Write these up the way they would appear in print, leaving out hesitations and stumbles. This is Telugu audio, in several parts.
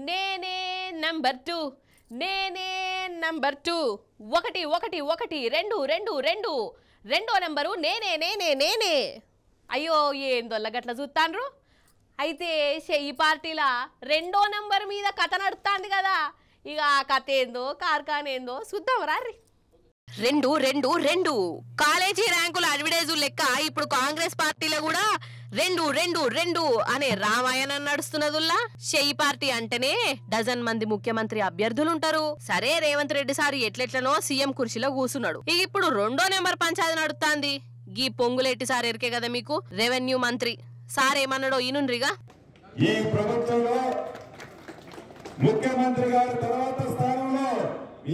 నేనే నంబర్ 2 నేనే నంబర్ 2 ఒకటి ఒకటి ఒకటి రెండు రెండు రెండు రెండో నెంబరు నేనే నేనే నేనే అయ్యో ఏందొల్ల గట్ల చూస్తాండ్రు అయితే ఈ పార్టీల రెండో నెంబర్ మీద కథ నడుస్తుంది కదా ఇక ఆ కథ ఏందో కార్ఖాన ఏందో చూద్దాం రారి రెండు రెండు రెండు కాలేజీ ర్యాంకుల అడ్వర్టైజ్ లెక్క ఇప్పుడు కాంగ్రెస్ పార్టీలో కూడా రెండు రెండు రెండు అనే రామాయణం నడుస్తున్నదుల్లా షెయి పార్టీ అంటేనే డజన్ మంది ముఖ్యమంత్రి అభ్యర్థులు ఉంటారు సరే రేవంత్ రెడ్డి సార్ ఎట్లెట్లనో సీఎం కుర్చీలో కూసున్నాడు ఇక ఇప్పుడు రెండో నెంబర్ పంచాయతీ నడుస్తుంది గీ పొంగులెట్టి సార్ ఎరికే కదా మీకు రెవెన్యూ మంత్రి సార్ ఏమన్నాడో ఈనుండ్రిగా ఈ ప్రభుత్వంలో ముఖ్యమంత్రి గారి తర్వాత స్థానంలో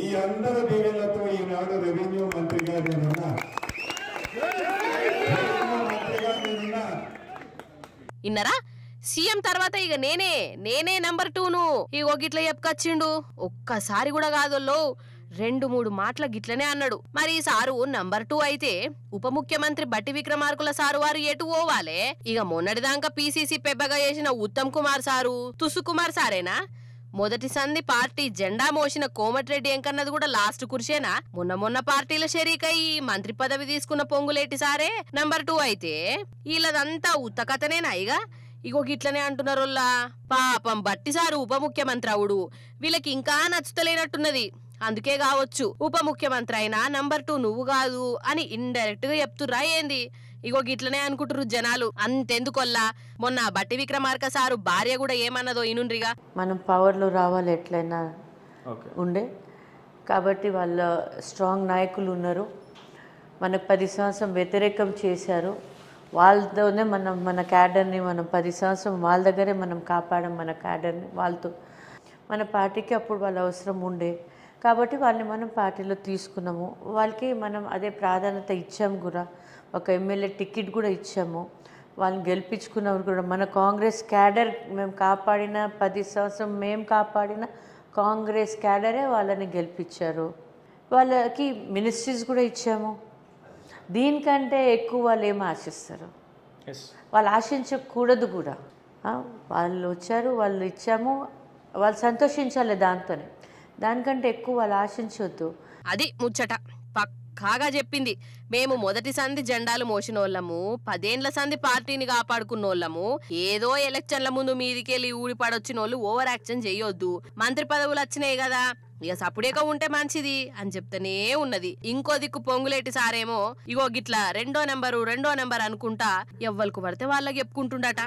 ఈ అందరి దీవెనలతో ఈనాడు రెవెన్యూ మంత్రిగా నేనున్నా ఇన్నరా సీఎం తర్వాత ఇక నేనే నంబర్ 2ను ఇగో గిట్ల చెప్పుకొచ్చిండు ఒక్కసారి కూడా కాదోల్లో 2-3 మాటల గిట్లనే అన్నాడు మరి ఈ సారు నంబర్ 2 అయితే ఉప ముఖ్యమంత్రి బట్టి విక్రమార్కుల సారు వారు ఎటు పోవాలే ఇక మొన్నటిదాకా పీసీసీ పెబ్బగా చేసిన ఉత్తమ్ కుమార్ సారు తుసు కుమార్ సారేనా మొదటి సంధి పార్టీ జెండా మోసిన కోమటిరెడ్డి ఎంకన్నది కూడా లాస్ట్ కుర్చేనా మొన్న పార్టీల షరీకై మంత్రి పదవి తీసుకున్న పొంగులేటి సారే నంబర్ 2 అయితే వీళ్ళదంతా ఉత్తకథనేనా ఇక ఇగో గిట్లనే అంటున్నారుల్లా పాపం బట్టి సారు ఉప ముఖ్యమంత్రి అవుడు వీళ్ళకి ఇంకా నచ్చుతలేనట్టున్నది అందుకే కావచ్చు ఉప ముఖ్యమంత్రి అయినా నంబర్ 2 నువ్వు కాదు అని ఇండైరెక్ట్ గా చెప్తుర్రా ఏంది ఇగో గిట్లనే అనుకుంటున్నారు జనాలు అంతెందుకొల్లా మొన్న బట్టి విక్రమార్క సారు భార్య కూడా ఏమన్నదో ఇనుండ్రిగా మనం పవర్లో రావాలి ఎట్లయినా ఉండే కాబట్టి వాళ్ళ స్ట్రాంగ్ నాయకులు ఉన్నారు మనకు 10 సంవత్సరం వ్యతిరేకం చేశారు వాళ్ళతోనే మన క్యాడర్ని మనం 10 సంవత్సరం వాళ్ళ దగ్గరే మనం కాపాడాం మన క్యాడర్ని వాళ్ళతో మన పార్టీకి అప్పుడు వాళ్ళ అవసరం ఉండే కాబట్టి వాళ్ళని మనం పార్టీలో తీసుకున్నాము వాళ్ళకి మనం అదే ప్రాధాన్యత ఇచ్చాము కూడా ఒక ఎమ్మెల్యే టికెట్ కూడా ఇచ్చాము వాళ్ళని గెలిపించుకున్నప్పుడు కూడా మన కాంగ్రెస్ క్యాడర్ మేము కాపాడిన 10 సంవత్సరం మేము కాపాడిన కాంగ్రెస్ క్యాడరే వాళ్ళని గెలిపించారు వాళ్ళకి మినిస్ట్రీస్ కూడా ఇచ్చాము దీనికంటే ఎక్కువ వాళ్ళు ఏం ఆశిస్తారు వాళ్ళు ఆశించకూడదు కూడా వాళ్ళు వచ్చారు వాళ్ళు ఇచ్చాము వాళ్ళు సంతోషించాలి దాంతోనే దానికంటే ఎక్కువ వాళ్ళు ఆశించవద్దు అది ముచ్చట పక్కాగా చెప్పింది మేము మొదటి సంధి జెండాలు మోసినోళ్ళము 10 ఏళ్ల సంధి పార్టీని కాపాడుకున్నోళ్ళము ఏదో ఎలక్షన్ల ముందు మీదికెళ్ళి ఊడిపడొచ్చినోళ్ళు ఓవర్ యాక్షన్ చేయొద్దు మంత్రి పదవులు వచ్చినాయి కదా ఇక సప్పుడేగా ఉంటే మంచిది అని చెప్తూనే ఉన్నది ఇంకో దిక్కు పొంగులేటి సారేమో ఇగో గిట్లా రెండో నెంబర్ అనుకుంటా ఎవ్వరికి పడితే వాళ్ళకి చెప్పుకుంటుండట